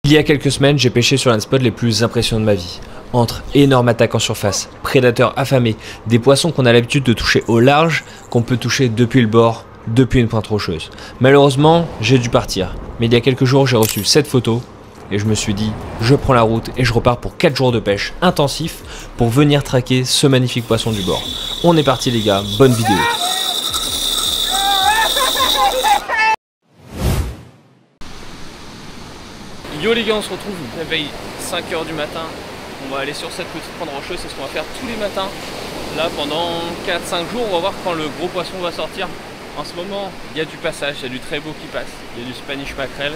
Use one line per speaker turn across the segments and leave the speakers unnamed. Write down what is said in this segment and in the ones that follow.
Il y a quelques semaines, j'ai pêché sur l'un des spots les plus impressionnants de ma vie. Entre énormes attaques en surface, prédateurs affamés, des poissons qu'on a l'habitude de toucher au large, qu'on peut toucher depuis le bord, depuis une pointe rocheuse. Malheureusement, j'ai dû partir. Mais il y a quelques jours, j'ai reçu cette photo et je me suis dit, je prends la route et je repars pour 4 jours de pêche intensif pour venir traquer ce magnifique poisson du bord. On est parti les gars, bonne vidéo. Yo les gars, on se retrouve, réveil 5h du matin. On va aller sur cette petite pointe rocheuse, c'est ce qu'on va faire tous les matins. Là pendant 4-5 jours, on va voir quand le gros poisson va sortir. En ce moment, il y a du passage, il y a du très beau qui passe. Il y a du Spanish mackerel,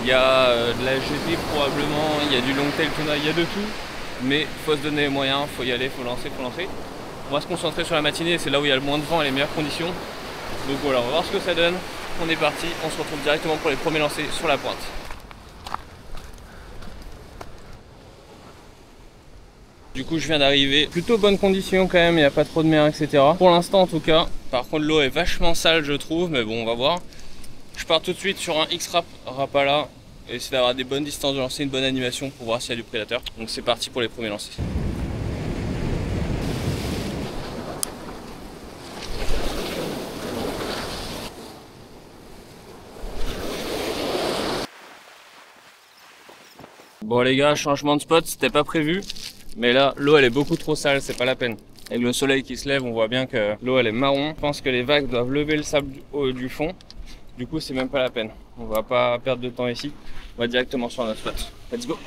il y a de la GT probablement, il y a du longtail tuna, il y a de tout. Mais faut se donner les moyens, faut y aller, faut lancer, faut lancer. On va se concentrer sur la matinée, c'est là où il y a le moins de vent et les meilleures conditions. Donc voilà, on va voir ce que ça donne. On est parti, on se retrouve directement pour les premiers lancers sur la pointe. Du coup je viens d'arriver, plutôt bonne condition quand même, il n'y a pas trop de mer etc. Pour l'instant en tout cas, par contre l'eau est vachement sale je trouve, mais bon on va voir. Je pars tout de suite sur un X-Rap Rapala, et essayer d'avoir des bonnes distances de lancer, une bonne animation pour voir s'il y a du prédateur. Donc c'est parti pour les premiers lancers. Bon les gars, changement de spot, c'était pas prévu. Mais là, l'eau elle est beaucoup trop sale, c'est pas la peine. Avec le soleil qui se lève, on voit bien que l'eau elle est marron. Je pense que les vagues doivent lever le sable du fond. Du coup, c'est même pas la peine. On va pas perdre de temps ici. On va directement sur notre spot. Let's go!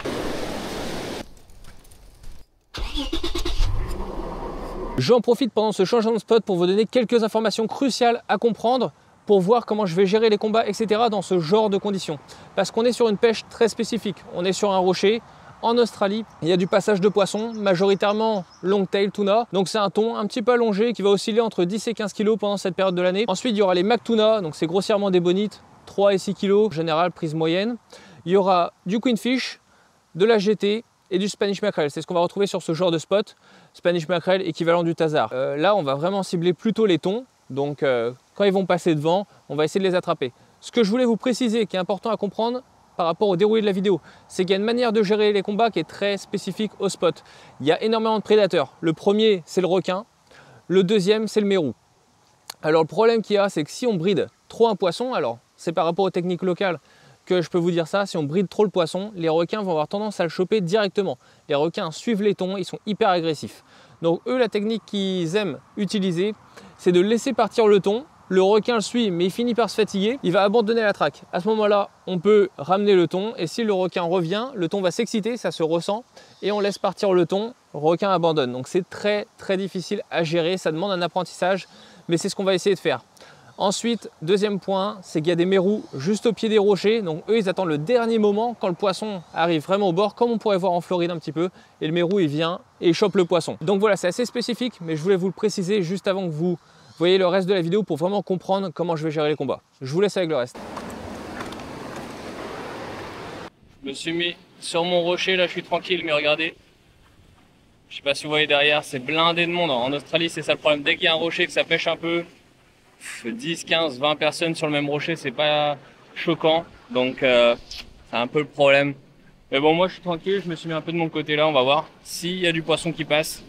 J'en profite pendant ce changement de spot pour vous donner quelques informations cruciales à comprendre pour voir comment je vais gérer les combats, etc. dans ce genre de conditions. Parce qu'on est sur une pêche très spécifique. On est sur un rocher. En Australie, il y a du passage de poissons, majoritairement longtail tuna. Donc c'est un thon un petit peu allongé qui va osciller entre 10 et 15 kg pendant cette période de l'année. Ensuite, il y aura les mac tuna, donc c'est grossièrement des bonites, 3 et 6 kg, en général prise moyenne. Il y aura du queenfish, de la GT et du Spanish mackerel. C'est ce qu'on va retrouver sur ce genre de spot. Spanish mackerel équivalent du tasar. Là, on va vraiment cibler plutôt les thons. Donc quand ils vont passer devant, on va essayer de les attraper. Ce que je voulais vous préciser, qui est important à comprendre, par rapport au déroulé de la vidéo, c'est qu'il y a une manière de gérer les combats qui est très spécifique au spot. Il y a énormément de prédateurs. Le premier, c'est le requin. Le deuxième, c'est le mérou. Alors le problème qu'il y a, c'est que si on bride trop un poisson, alors c'est par rapport aux techniques locales que je peux vous dire ça, si on bride trop le poisson, les requins vont avoir tendance à le choper directement. Les requins suivent les thons, ils sont hyper agressifs. Donc eux, la technique qu'ils aiment utiliser, c'est de laisser partir le thon. Le requin le suit, mais il finit par se fatiguer, il va abandonner la traque. À ce moment-là, on peut ramener le thon, et si le requin revient, le thon va s'exciter, ça se ressent, et on laisse partir le thon, le requin abandonne. Donc c'est très difficile à gérer, ça demande un apprentissage, mais c'est ce qu'on va essayer de faire. Ensuite, deuxième point, c'est qu'il y a des mérous juste au pied des rochers, donc eux ils attendent le dernier moment quand le poisson arrive vraiment au bord, comme on pourrait voir en Floride un petit peu, et le mérou il vient et il chope le poisson. Donc voilà, c'est assez spécifique, mais je voulais vous le préciser juste avant que vous voyez le reste de la vidéo pour vraiment comprendre comment je vais gérer les combats. Je vous laisse avec le reste. Je me suis mis sur mon rocher, là je suis tranquille, mais regardez. Je sais pas si vous voyez derrière, c'est blindé de monde. En Australie, c'est ça le problème. Dès qu'il y a un rocher, que ça pêche un peu, 10, 15, 20 personnes sur le même rocher, c'est pas choquant. Donc c'est un peu le problème. Mais bon, moi je suis tranquille, je me suis mis un peu de mon côté là, on va voir s'il y a du poisson qui passe.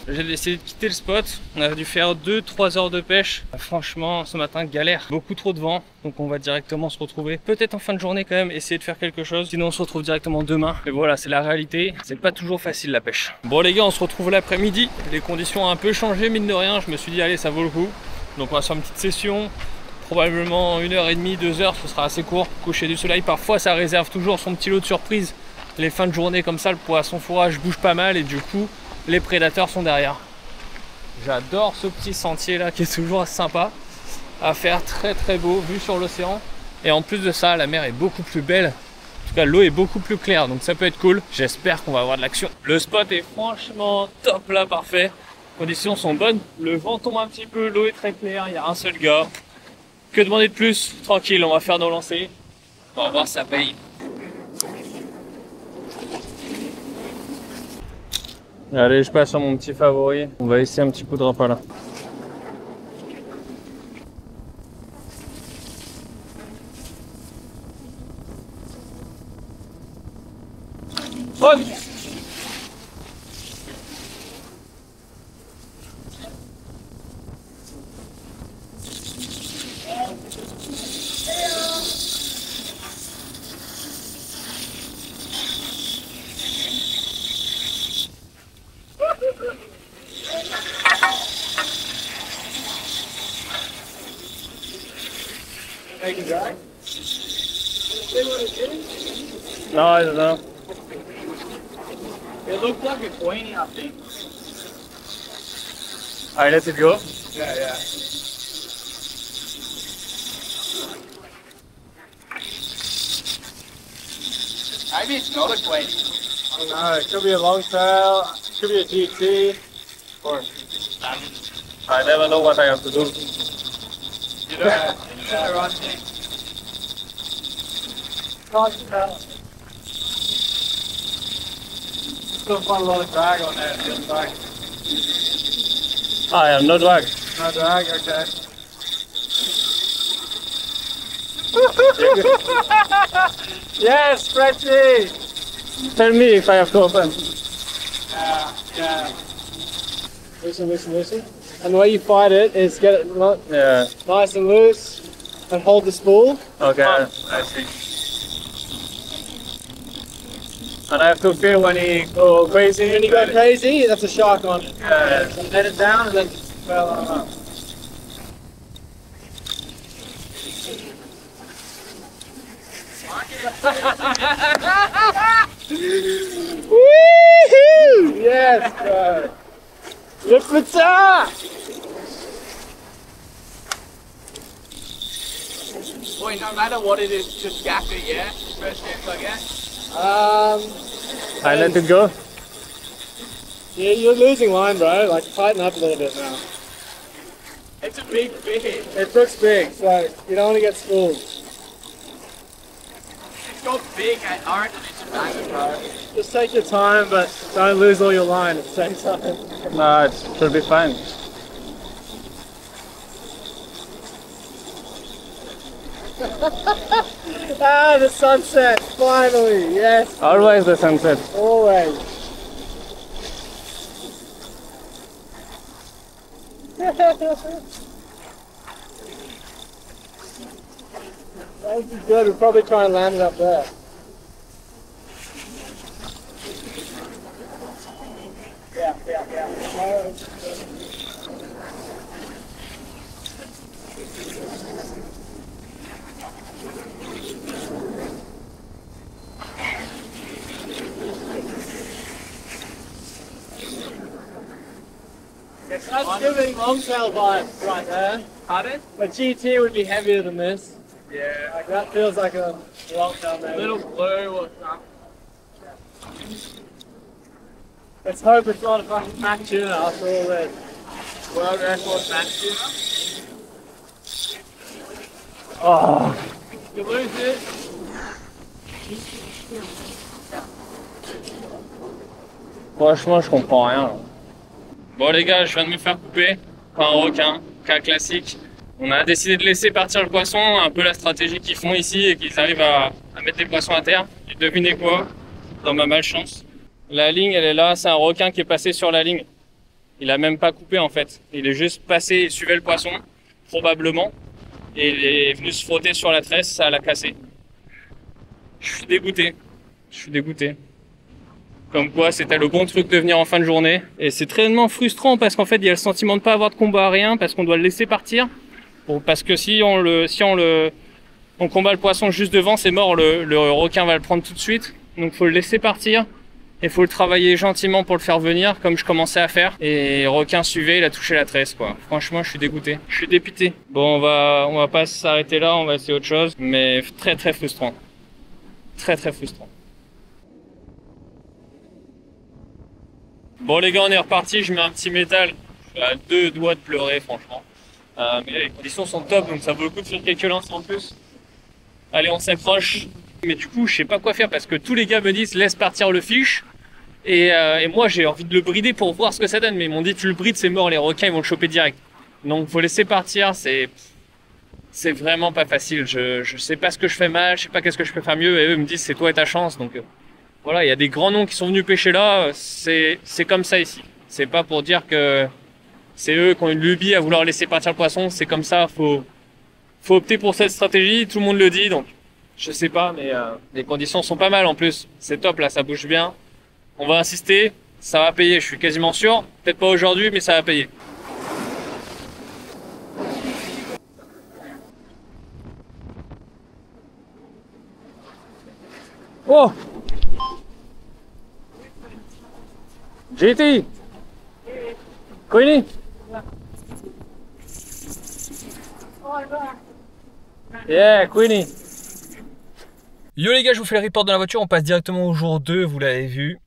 J'ai décidé de quitter le spot, on a dû faire 2-3 heures de pêche. Franchement, ce matin, galère. Beaucoup trop de vent, donc on va directement se retrouver. Peut-être en fin de journée quand même, essayer de faire quelque chose. Sinon, on se retrouve directement demain. Mais voilà, c'est la réalité. C'est pas toujours facile la pêche. Bon les gars, on se retrouve l'après-midi. Les conditions ont un peu changé, mine de rien. Je me suis dit, allez, ça vaut le coup. Donc on va faire une petite session. Probablement 1h30, 2 heures, ce sera assez court. Coucher du soleil, parfois ça réserve toujours son petit lot de surprise. Les fins de journée comme ça, le poisson fourrage bouge pas mal et du coup, les prédateurs sont derrière. J'adore ce petit sentier là qui est toujours sympa à faire, très beau, vue sur l'océan. Et en plus de ça, la mer est beaucoup plus belle. En tout cas, l'eau est beaucoup plus claire, donc ça peut être cool. J'espère qu'on va avoir de l'action. Le spot est franchement top là, parfait. Les conditions sont bonnes. Le vent tombe un petit peu, l'eau est très claire, il y a un seul gars. Que demander de plus? Tranquille, on va faire nos lancers. On va voir si ça paye. Allez, je passe sur mon petit favori. On va essayer un petit coup de repas là. Oh! No, I don't know.
It looked like a queenie, I think.
Alright, let it go.
Yeah, yeah. Maybe it's not a queenie.
I don't know, it could be a long tail, it could be a GT, or I never know what I have to do.
You know, right thing. Still quite a lot of drag on there, it feels like.
I am no drag.
No drag, okay.
Yes, Frenchie! Tell me if I have to open.
Yeah.
Listen. And the way you fight it is get it
Yeah,
nice and loose and hold the spool.
okay, I see. And I have to feel when he go crazy.
When you go crazy, that's a shark on it.
Yeah.
So let it down and then well up. Woohoo! Yes, bro. Le putain!
Boy, no matter what it is, just gap it, yeah? First chance I get.
I let it go.
Yeah, you're losing line, bro. Like, tighten up a little bit now.
It's a big fish.
It looks big, so you don't want to get spooled.
It's got big and orange and it's a banging, bro.
Just take your time, but don't lose all your line at the same time.
No, it should be fine.
Ah, the sunset, finally, yes.
Always the sunset.
Always. That would be good, we'll probably try and land it up there. Yeah. That's giving longtail vibes right there.
Pardon?
But GT would be heavier than this.
Yeah.
Like that feels like a longtail
A
maybe.
little blue or something.
Let's hope it's not a fucking fat tuna after all this.
World record match tuna.
Oh.
You lose it.
Franchement, je comprends rien. Bon les gars, je viens de me faire couper par un requin, cas classique. On a décidé de laisser partir le poisson, un peu la stratégie qu'ils font ici et qu'ils arrivent à mettre des poissons à terre. Et devinez quoi? Dans ma malchance. La ligne, elle est là, c'est un requin qui est passé sur la ligne. Il a même pas coupé en fait. Il est juste passé, il suivait le poisson, probablement. Et il est venu se frotter sur la tresse, ça l'a cassé. Je suis dégoûté. Comme quoi, c'était le bon truc de venir en fin de journée. Et c'est très frustrant parce qu'en fait, il y a le sentiment de ne pas avoir de combat à rien, parce qu'on doit le laisser partir. Bon, parce que si on combat le poisson juste devant, c'est mort, le requin va le prendre tout de suite. Donc faut le laisser partir. Et faut le travailler gentiment pour le faire venir, comme je commençais à faire. Et le requin suivait, il a touché la tresse, quoi. Franchement, je suis dégoûté. Je suis dépité. Bon, on va pas s'arrêter là, on va essayer autre chose. Mais très frustrant. Très frustrant. Bon les gars, on est reparti, je mets un petit métal. Je suis à 2 doigts de pleurer, franchement. Mais les conditions sont top, donc ça vaut le coup de faire quelques lances en plus. Allez, on s'approche. Mais du coup, je sais pas quoi faire parce que tous les gars me disent laisse partir le fiche. Et moi j'ai envie de le brider pour voir ce que ça donne, mais ils m'ont dit tu le brides c'est mort, les requins ils vont le choper direct. Donc faut laisser partir, c'est vraiment pas facile. Je sais pas ce que je fais mal, je sais pas qu'est-ce que je peux faire mieux, et eux me disent c'est toi et ta chance. Donc voilà, il y a des grands noms qui sont venus pêcher là, c'est comme ça ici. C'est pas pour dire que c'est eux qui ont une lubie à vouloir laisser partir le poisson, c'est comme ça, faut opter pour cette stratégie, tout le monde le dit, donc je sais pas, mais les conditions sont pas mal en plus. C'est top là, ça bouge bien. On va insister, ça va payer, je suis quasiment sûr. Peut-être pas aujourd'hui, mais ça va payer. Oh! JT! Queenie? Yeah, Queenie! Yo les gars, je vous fais le report de la voiture, on passe directement au jour 2, vous l'avez vu.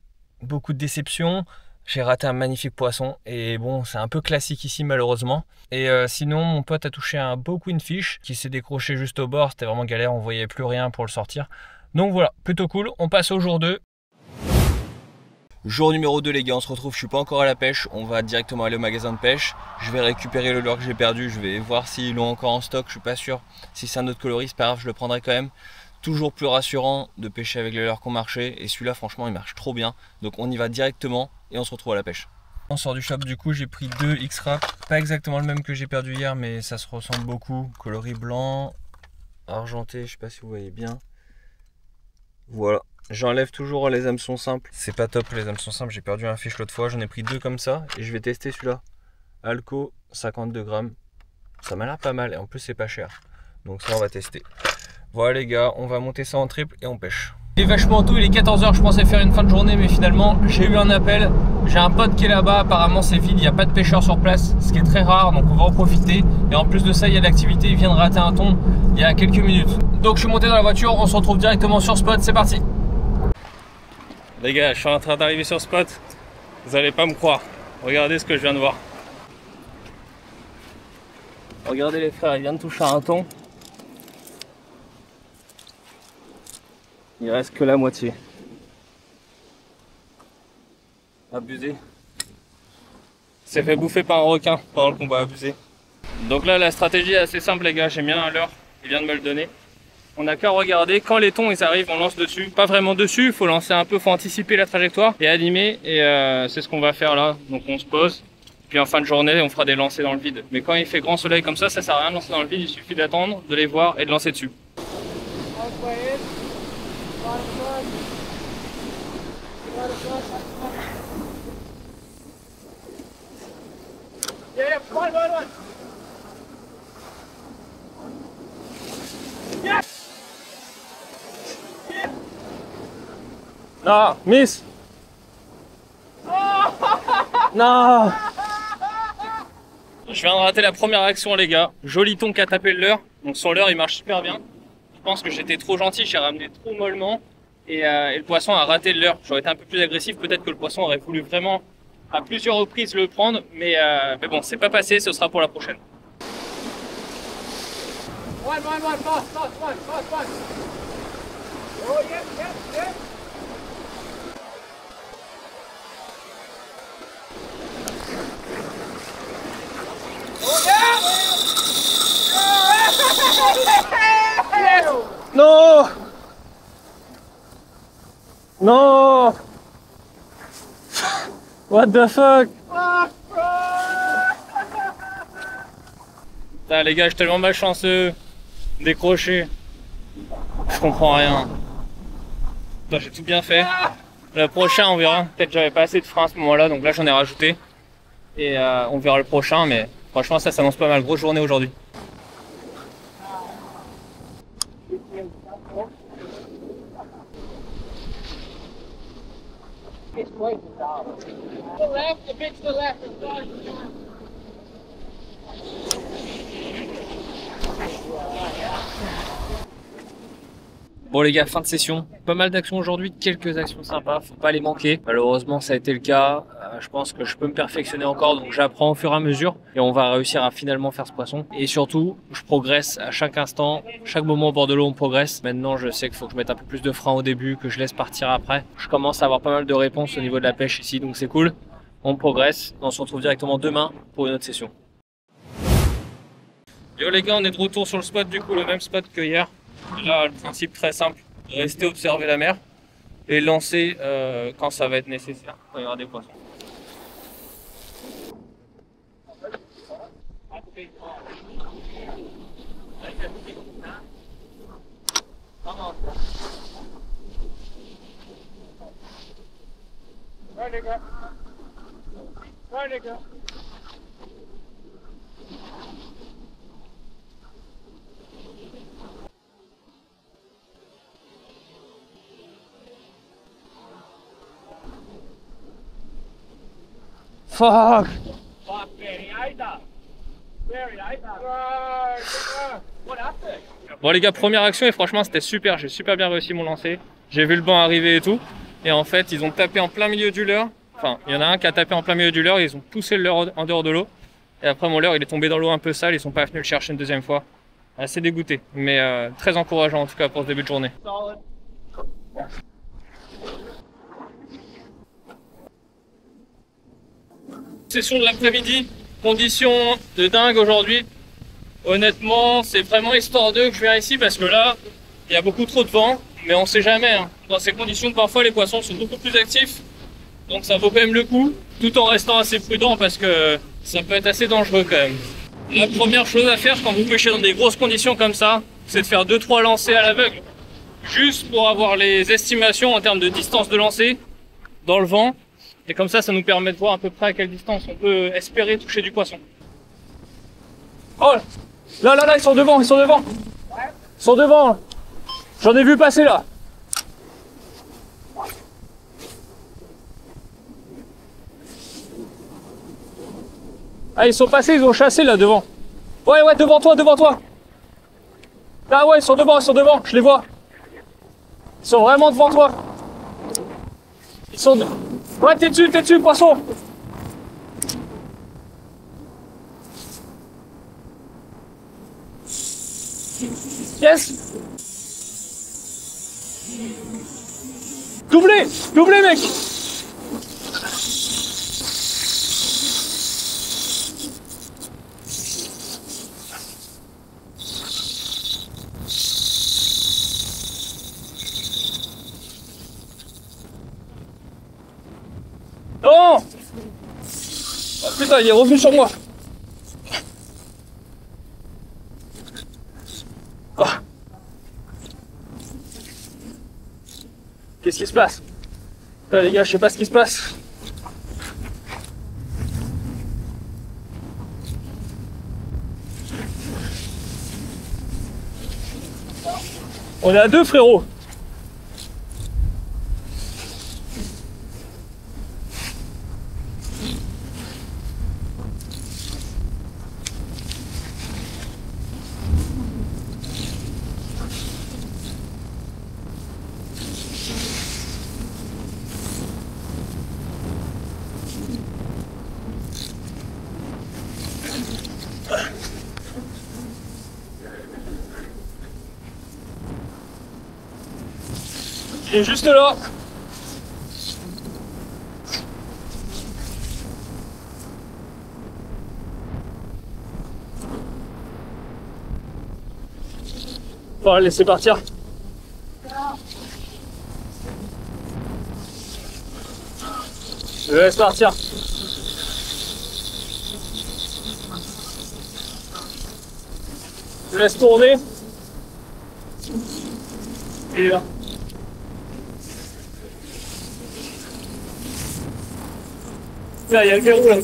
Beaucoup de déceptions, j'ai raté un magnifique poisson et bon c'est un peu classique ici malheureusement. Et sinon mon pote a touché un beau queen fish qui s'est décroché juste au bord, c'était vraiment galère, on voyait plus rien pour le sortir. Donc voilà, plutôt cool, on passe au jour 2. Jour numéro 2 les gars, on se retrouve, je suis pas encore à la pêche, on va directement aller au magasin de pêche. Je vais récupérer le leurre que j'ai perdu, je vais voir s'ils l'ont encore en stock, je suis pas sûr. Si c'est un autre coloris, c'est pas grave, je le prendrai quand même. Toujours plus rassurant de pêcher avec les leurres qu'on marchait, et celui-là franchement il marche trop bien. Donc on y va directement et on se retrouve à la pêche. On sort du shop, du coup j'ai pris 2 X-Rap, pas exactement le même que j'ai perdu hier mais ça se ressemble beaucoup. Coloris blanc, argenté, je sais pas si vous voyez bien. Voilà, j'enlève toujours les hameçons simples. C'est pas top les hameçons simples, j'ai perdu un fiche l'autre fois, j'en ai pris 2 comme ça et je vais tester celui-là. Alco 52 grammes, ça m'a l'air pas mal et en plus c'est pas cher. Donc ça on va tester. Voilà les gars, on va monter ça en triple et on pêche. Il est vachement tôt, il est 14 h, je pensais faire une fin de journée mais finalement j'ai eu un appel. J'ai un pote qui est là-bas, apparemment c'est vide, il n'y a pas de pêcheurs sur place, ce qui est très rare donc on va en profiter. Et en plus de ça il y a de l'activité, il vient de rater un thon il y a quelques minutes. Donc je suis monté dans la voiture, on se retrouve directement sur spot, c'est parti. Les gars, je suis en train d'arriver sur spot, vous allez pas me croire, regardez ce que je viens de voir. Regardez les frères, il vient de toucher un thon. Il reste que la moitié. Abusé. C'est fait bouffer par un requin pendant le combat, abusé. Donc là la stratégie est assez simple les gars, j'ai bien un leurre, il vient de me le donner. On n'a qu'à regarder, quand les thons ils arrivent on lance dessus. Pas vraiment dessus, il faut lancer un peu, faut anticiper la trajectoire et animer. Et c'est ce qu'on va faire là. Donc on se pose, puis en fin de journée on fera des lancers dans le vide. Mais quand il fait grand soleil comme ça sert à rien de lancer dans le vide, il suffit d'attendre, de les voir et de lancer dessus.
Yeah, come on. Yeah.
Non, miss. Non. Je viens de rater la première action les gars. Joli thon qui a tapé le leurre. Donc son leurre il marche super bien. Je pense que j'étais trop gentil, j'ai ramené trop mollement. Et le poisson a raté le leurre. J'aurais été un peu plus agressif, peut-être que le poisson aurait voulu vraiment à plusieurs reprises le prendre. Mais bon, c'est pas passé, ce sera pour la prochaine.
One, fast. Oh, yeah. Oh, yeah!
Non. Non. What the fuck? Putain, les gars, je suis tellement malchanceux. Décroché. Je comprends rien. Putain, j'ai tout bien fait. Le prochain, on verra. Peut-être j'avais pas assez de frein à ce moment-là, donc là j'en ai rajouté. Et on verra le prochain, mais franchement, ça s'annonce pas mal. Grosse journée aujourd'hui.
The left, the bitch to the left.
Bon les gars, fin de session. Pas mal d'actions aujourd'hui, quelques actions sympas, faut pas les manquer. Malheureusement ça a été le cas. Je pense que je peux me perfectionner encore, donc j'apprends au fur et à mesure et on va réussir à finalement faire ce poisson. Et surtout, je progresse à chaque instant, chaque moment au bord de l'eau on progresse. Maintenant je sais qu'il faut que je mette un peu plus de frein au début, que je laisse partir après. Je commence à avoir pas mal de réponses au niveau de la pêche ici, donc c'est cool. On progresse, on se retrouve directement demain pour une autre session. Yo les gars, on est de retour sur le spot, du coup le même spot que hier. Là, le principe très simple, rester observer la mer et lancer quand ça va être nécessaire quand il y aura des poissons. Fuck! Bon les gars, première action et franchement c'était super, j'ai super bien réussi mon lancer. J'ai vu le banc arriver et tout. Et en fait ils ont tapé en plein milieu du leurre. Enfin, il y en a un qui a tapé en plein milieu du leurre et ils ont poussé le leurre en dehors de l'eau. Et après mon leurre il est tombé dans l'eau un peu sale, ils sont pas venus le chercher une deuxième fois. Assez dégoûté, mais très encourageant en tout cas pour ce début de journée. Session de l'après-midi, conditions de dingue aujourd'hui. Honnêtement, c'est vraiment histoire d'eux que je viens ici parce que là, il y a beaucoup trop de vent, mais on sait jamais. Hein. Dans ces conditions, parfois les poissons sont beaucoup plus actifs, donc ça vaut quand même le coup, tout en restant assez prudent parce que ça peut être assez dangereux quand même. La première chose à faire quand vous pêchez dans des grosses conditions comme ça, c'est de faire 2-3 lancers à l'aveugle, juste pour avoir les estimations en termes de distance de lancer dans le vent. Et comme ça nous permet de voir à peu près à quelle distance on peut espérer toucher du poisson. Oh là, ils sont devant, ils sont devant. Ils sont devant. J'en ai vu passer là. Ah, ils sont passés, ils ont chassé là devant. Ouais, devant toi, devant toi. Là, ouais, ils sont devant, je les vois. Ils sont vraiment devant toi. Ils sont... Ouais, t'es dessus, poisson. Yes. Doublé, mec. Non! Oh, putain, il est revenu sur moi. Oh. Qu'est-ce qui se passe? Putain, les gars, je sais pas ce qui se passe. On est à deux, frérot. Il est juste là. On va le laisser partir. Je le laisse partir. Je laisse tourner. Et là. Là, il y a le verrou là.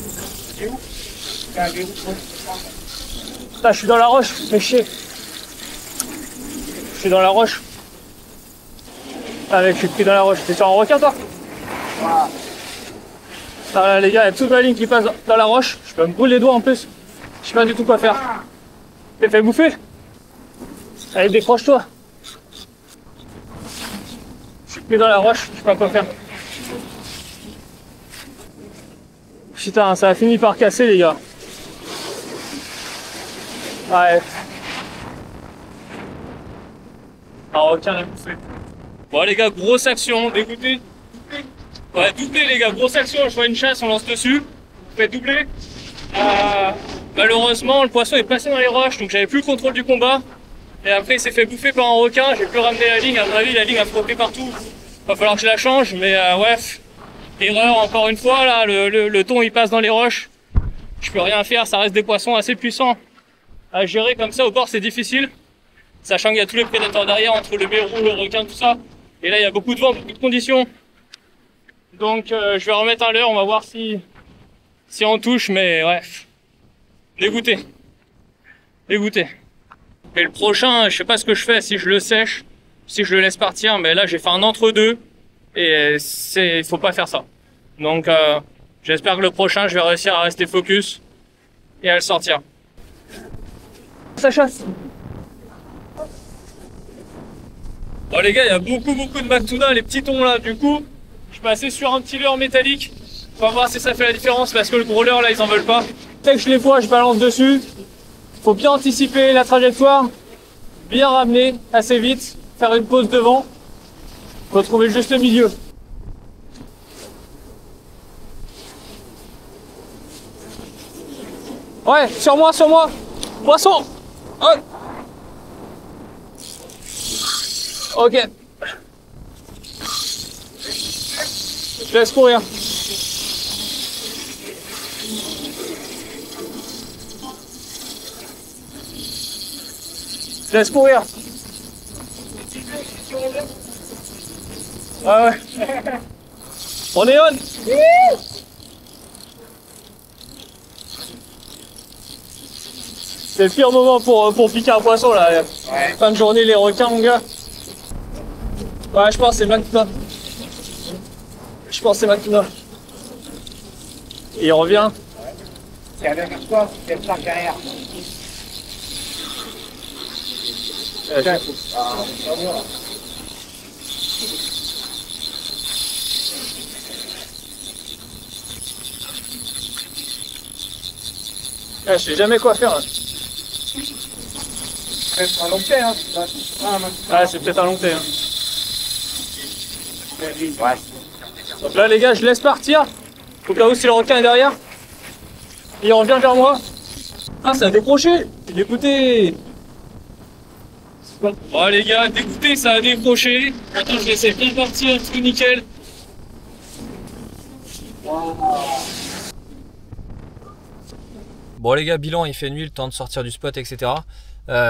Là, je suis dans la roche, fais chier. Je suis dans la roche. Ah mec, je suis pris dans la roche. T'es sur un requin toi? Ah là les gars, il y a toute ma ligne qui passe dans la roche. Je peux me brûler les doigts en plus. Je sais pas du tout quoi faire. T'es fait bouffer? Allez, décroche-toi. pris dans la roche, je sais pas quoi faire. Putain, ça a fini par casser les gars. Ouais. Ah, aucun n'a bouffé. Bon les gars, grosse action, dégoûté. Ouais, doublé les gars, grosse action, je vois une chasse, on lance dessus. On fait doubler. Malheureusement, le poisson est passé dans les roches, donc j'avais plus le contrôle du combat. Et après, il s'est fait bouffer par un requin, j'ai pu ramener la ligne. À mon avis, la ligne a frotté partout. Va falloir que je la change, mais ouais. Erreur encore une fois, là, le thon il passe dans les roches. Je peux rien faire, ça reste des poissons assez puissants. À gérer comme ça au bord, c'est difficile. Sachant qu'il y a tous les prédateurs derrière, entre le mérou, le requin, tout ça. Et là, il y a beaucoup de vent, beaucoup de conditions. Donc, je vais remettre un leurre, on va voir si on touche, mais ouais. Dégoûté. Dégoûté. Et le prochain, je sais pas ce que je fais, si je le sèche, si je le laisse partir, mais là, j'ai fait un entre-deux. Et faut pas faire ça. Donc, j'espère que le prochain, je vais réussir à rester focus et à le sortir. Ça chasse. Bon les gars, il y a beaucoup de Mactuna, les petits thons là. Du coup, je suis passé sur un petit leurre métallique. On va voir si ça fait la différence parce que le gros leurre là, ils en veulent pas. Dès que je les vois, je balance dessus. Faut bien anticiper la trajectoire, bien ramener assez vite, faire une pause devant. Faut trouver juste le milieu. Ouais, sur moi. Poisson. Oh. Ok. Je laisse courir. Je laisse courir. Ah ouais. On est on. C'est le pire moment pour piquer un poisson là. Ouais. Fin de journée les requins mon gars. Ouais, je pense que c'est Mactuna. Je pense que c'est Mactuna. Il revient.
C'est la dernière fois, c'est le plan derrière.
Je sais jamais quoi faire. Là.
C'est un long thé, hein.
Ouais, c'est peut-être un long thé. Hein.
Ouais.
Donc là, les gars, je laisse partir. Au cas où si le requin est derrière. Il revient vers moi. Ah, ça a décroché. Dégoûté. Bon, les gars, dégoûté, ça a décroché. Attends, je laisse bien partir, tout nickel. Bon les gars, bilan, il fait nuit, le temps de sortir du spot, etc.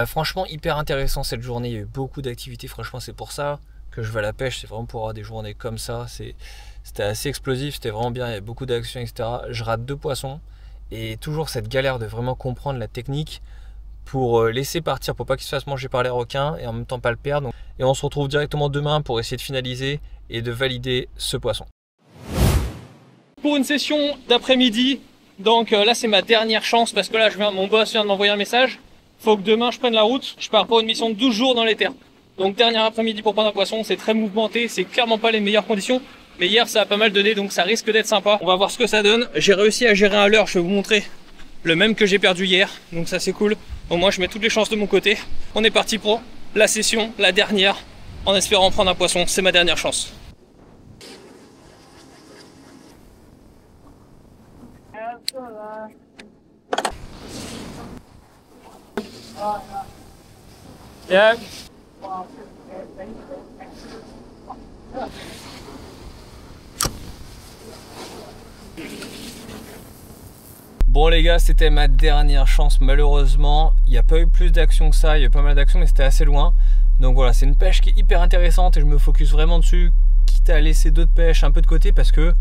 Franchement, hyper intéressant cette journée. Il y a eu beaucoup d'activités. Franchement, c'est pour ça que je vais à la pêche. C'est vraiment pour avoir des journées comme ça. C'était assez explosif, c'était vraiment bien. Il y avait beaucoup d'actions, etc. Je rate 2 poissons. Et toujours cette galère de vraiment comprendre la technique pour laisser partir, pour pas qu'il se fasse manger par les requins et en même temps pas le perdre. Et on se retrouve directement demain pour essayer de finaliser et de valider ce poisson. Pour une session d'après-midi, donc là c'est ma dernière chance parce que là mon boss vient de m'envoyer un message. Faut que demain je prenne la route. Je pars pour une mission de 12 jours dans les terres. Donc dernier après-midi pour prendre un poisson, c'est très mouvementé, c'est clairement pas les meilleures conditions. Mais hier ça a pas mal donné, donc ça risque d'être sympa. On va voir ce que ça donne. J'ai réussi à gérer un leurre, je vais vous montrer le même que j'ai perdu hier. Donc ça c'est cool. Au moins je mets toutes les chances de mon côté. On est parti pour la session, la dernière, en espérant prendre un poisson. C'est ma dernière chance. Yeah. Bon les gars, c'était ma dernière chance malheureusement. Il n'y a pas eu plus d'action que ça, il y a eu pas mal d'actions mais c'était assez loin. Donc voilà, c'est une pêche qui est hyper intéressante et je me focus vraiment dessus, quitte à laisser d'autres pêches un peu de côté parce que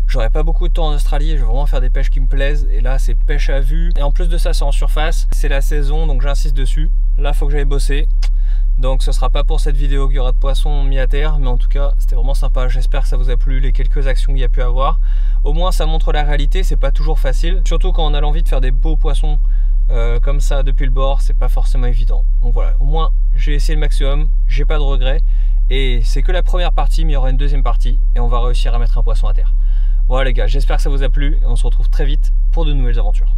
j'aurai pas beaucoup de temps en Australie et je veux vraiment faire des pêches qui me plaisent. Et là c'est pêche à vue et en plus de ça c'est en surface, c'est la saison donc j'insiste dessus. Là faut que j'aille bosser. Donc ce sera pas pour cette vidéo qu'il y aura de poissons mis à terre, mais en tout cas c'était vraiment sympa. J'espère que ça vous a plu, les quelques actions qu'il y a pu avoir. Au moins ça montre la réalité, c'est pas toujours facile, surtout quand on a l'envie de faire des beaux poissons comme ça depuis le bord, c'est pas forcément évident. Donc voilà, au moins j'ai essayé le maximum, j'ai pas de regrets Et c'est que la première partie, mais il y aura une deuxième partie et on va réussir à mettre un poisson à terre. Voilà les gars, j'espère que ça vous a plu et on se retrouve très vite pour de nouvelles aventures.